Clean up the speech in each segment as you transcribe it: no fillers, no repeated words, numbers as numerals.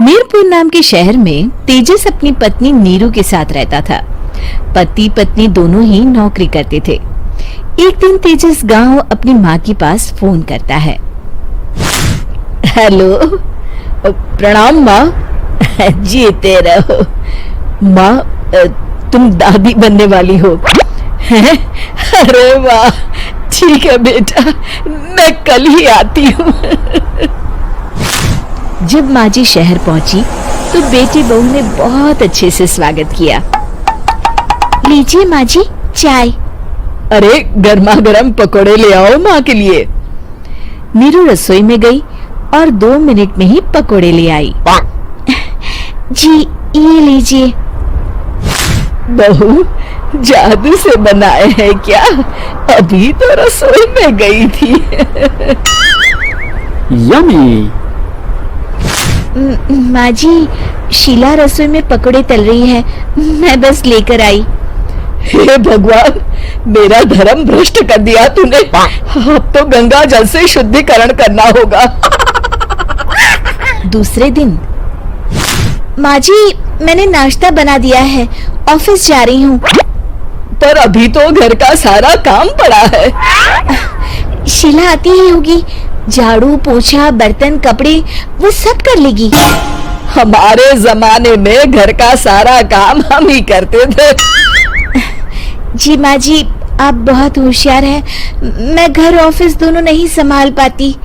मीरपुर नाम के शहर में तेजस अपनी पत्नी नीरू के साथ रहता था। पति पत्नी दोनों ही नौकरी करते थे। एक दिन तेजस गांव अपनी माँ के पास फोन करता है। हेलो, प्रणाम माँ। जीते रहो माँ, तुम दादी बनने वाली हो हैं? अरे वाह, ठीक है बेटा, मैं कल ही आती हूँ। जब माँ जी शहर पहुंची तो बेटी बहू ने बहुत अच्छे से स्वागत किया। लीजिए माँ जी चाय। अरे गर्मा गर्म पकोड़े ले आओ माँ के लिए। नीरू रसोई में गई और 2 मिनट में ही पकोड़े ले आई। जी ये लीजिए। बहू जादू से बनाए हैं क्या? अभी तो रसोई में गई थी। यम्मी। माँ जी, शीला रसोई में पकोड़े तल रही है, मैं बस लेकर आई। हे भगवान, मेरा धर्म भ्रष्ट कर दिया तूने। अब तो गंगा जल से शुद्धिकरण करना होगा। दूसरे दिन, माँ जी मैंने नाश्ता बना दिया है, ऑफिस जा रही हूँ। पर अभी तो घर का सारा काम पड़ा है। शीला आती ही होगी, झाड़ू पोछा बर्तन कपड़े वो सब कर लेगी। हमारे जमाने में घर का सारा काम हम ही करते थे। जी माँ जी, आप बहुत होशियार हैं, मैं घर ऑफिस दोनों नहीं संभाल पाती।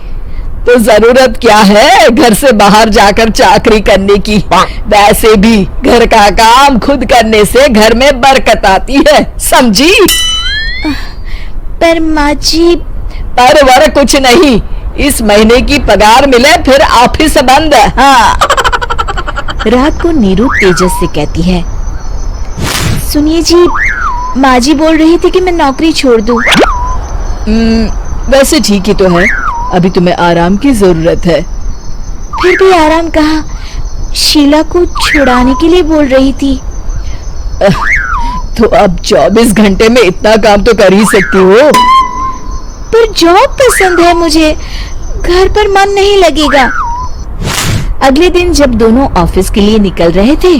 तो जरूरत क्या है घर से बाहर जाकर चाकरी करने की? वैसे भी घर का काम खुद करने से घर में बरकत आती है, समझी? पर माँ जी। पर वर कुछ नहीं, इस महीने की पगार मिले फिर ऑफिस बंद। हाँ। रात को नीरू तेजस से कहती है, सुनिए जी, माँ जी बोल रही थी कि मैं नौकरी छोड़ दूं। वैसे ठीक ही तो है, अभी तुम्हें आराम की जरूरत है। फिर भी आराम कहाँ, शीला को छुड़ाने के लिए बोल रही थी। तो अब 24 घंटे में इतना काम तो कर ही सकती हो। पर जॉब पसंद है मुझे, घर पर मन नहीं लगेगा। अगले दिन जब दोनों ऑफिस के लिए निकल रहे थे,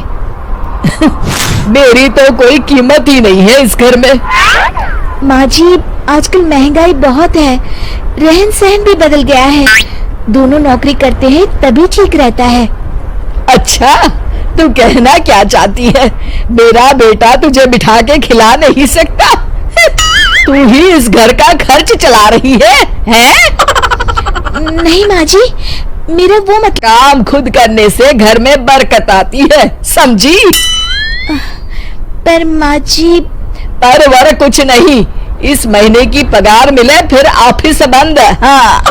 मेरी तो कोई कीमत ही नहीं है इस घर में। माँ जी, आजकल महंगाई बहुत है, रहन सहन भी बदल गया है, दोनों नौकरी करते हैं तभी ठीक रहता है। अच्छा, तू कहना क्या चाहती है? मेरा बेटा तुझे बिठा के खिला नहीं सकता? तू ही इस घर का खर्च चला रही है, हैं? नहीं माँ जी, मेरा वो मतलब। काम खुद करने से घर में बरकत आती है, समझी? पर माँ जी। पर वर कुछ नहीं, इस महीने की पगार मिले फिर ऑफिस बंद। हाँ।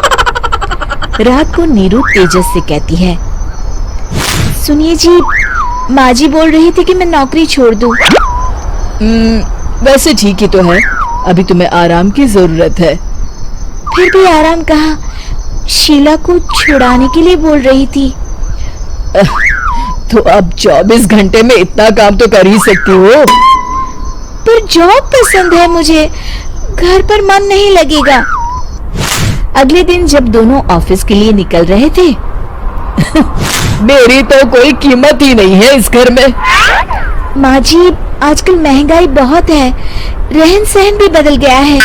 रात को नीरू तेजस से कहती है, सुनिए जी, माँ जी बोल रही थी कि मैं नौकरी छोड़ दूं। वैसे ठीक ही तो है, अभी तुम्हें आराम की जरूरत है। फिर भी आराम कहाँ, शीला को छुड़ाने के लिए बोल रही थी। तो अब 24 घंटे में इतना काम तो कर ही सकती हो। पर जॉब पसंद है मुझे, घर पर मन नहीं लगेगा। अगले दिन जब दोनों ऑफिस के लिए निकल रहे थे, मेरी तो कोई कीमत ही नहीं है इस घर में। माँ जी, आजकल महंगाई बहुत है, रहन सहन भी बदल गया है,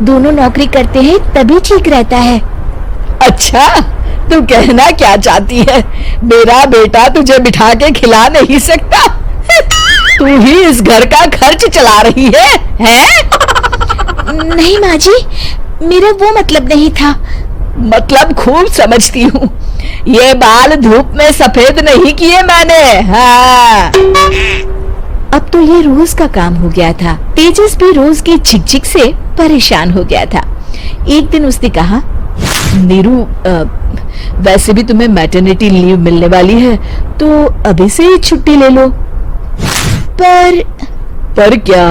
दोनों नौकरी करते हैं तभी ठीक रहता है। अच्छा, तू कहना क्या चाहती है? मेरा बेटा तुझे बिठा के खिला नहीं सकता? तू ही इस घर का खर्च चला रही है, हैं? नहीं माँ जी, मेरा वो मतलब नहीं था। मतलब खूब समझती हूँ, ये बाल धूप में सफेद नहीं किए मैंने। हाँ। अब तो ये रोज का काम हो गया था। तेजस भी रोज की झिकझिक से परेशान हो गया था। एक दिन उसने कहा, नीरू, वैसे भी तुम्हें मैटरनिटी लीव मिलने वाली है, तो अभी से ही छुट्टी ले लो। पर क्या,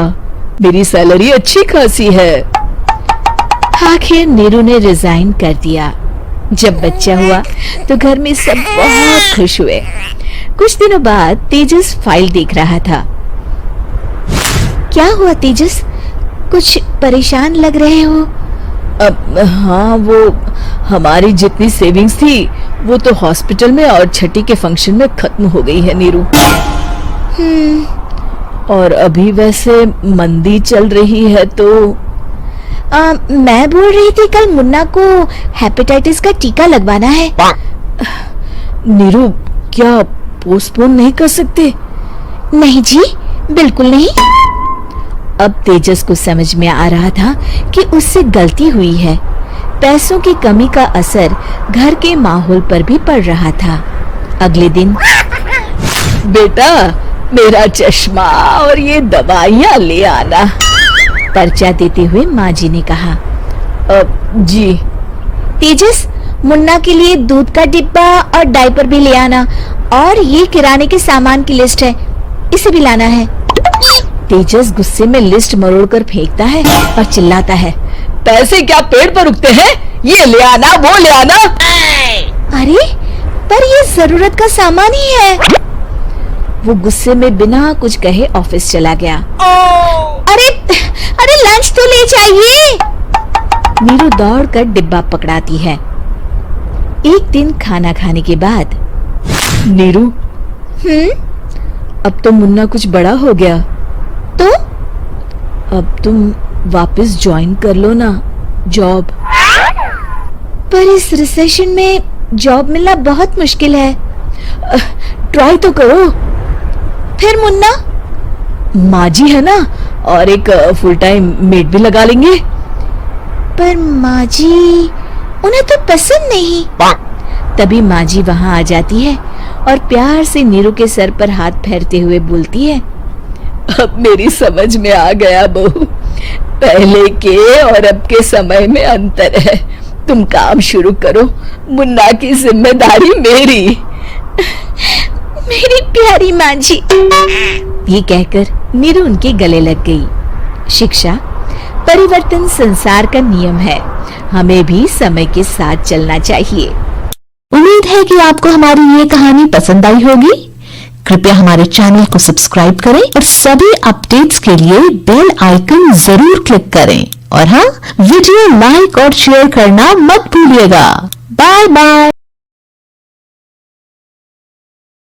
मेरी सैलरी अच्छी खासी है। आखिर नीरू ने रिजाइन कर दिया। जब बच्चा हुआ तो घर में सब बहुत खुश हुए। कुछ दिनों बाद तेजस फाइल देख रहा था। क्या हुआ तेजस, कुछ परेशान लग रहे हो? हाँ वो हमारी जितनी सेविंग्स थी वो तो हॉस्पिटल में और छठी के फंक्शन में खत्म हो गई है नीरू। और अभी वैसे मंदी चल रही है तो मैं बोल रही थी कल मुन्ना को हेपेटाइटिस का टीका लगवाना है। नीरू, क्या पोस्टपोन नहीं कर सकते? नहीं जी, बिल्कुल नहीं। अब तेजस को समझ में आ रहा था कि उससे गलती हुई है। पैसों की कमी का असर घर के माहौल पर भी पड़ रहा था। अगले दिन, बेटा मेरा चश्मा और ये दवाइयाँ ले आना, पर्चा देते हुए माँ जी ने कहा। जी। तेजस, मुन्ना के लिए दूध का डिब्बा और डायपर भी ले आना, और ये किराने के सामान की लिस्ट है, इसे भी लाना है। तेजस गुस्से में लिस्ट मरोड़कर फेंकता है और चिल्लाता है, पैसे क्या पेड़ पर उगते हैं? ये ले आना, वो ले आना। अरे पर ये जरूरत का सामान ही है। वो गुस्से में बिना कुछ कहे ऑफिस चला गया। अरे अरे लंच तो ले जाइए। नीरू दौड़कर डिब्बा पकड़ाती है। एक दिन खाना खाने के बाद, नीरू, अब तो मुन्ना कुछ बड़ा हो गया, तो अब तुम वापस ज्वाइन कर लो ना जॉब। पर इस रिसेशन में जॉब मिलना बहुत मुश्किल है। ट्राई तो करो। फिर मुन्ना? माँ जी है ना, और एक फुल टाइम मेड भी लगा लेंगे। पर माँ जी, उन्हें तो पसंद नहीं। तभी माँ जी वहाँ आ जाती है और प्यार से नीरू के सर पर हाथ फेरते हुए बोलती है, अब मेरी समझ में आ गया बहू, पहले के और अब के समय में अंतर है। तुम काम शुरू करो, मुन्ना की जिम्मेदारी मेरी। मेरी प्यारी माँ जी। ये कहकर नीरू उनके गले लग गई। शिक्षा, परिवर्तन संसार का नियम है, हमें भी समय के साथ चलना चाहिए। उम्मीद है कि आपको हमारी ये कहानी पसंद आई होगी। कृपया हमारे चैनल को सब्सक्राइब करें और सभी अपडेट्स के लिए बेल आइकन जरूर क्लिक करें। और हाँ, वीडियो लाइक और शेयर करना मत भूलिएगा। Bye bye.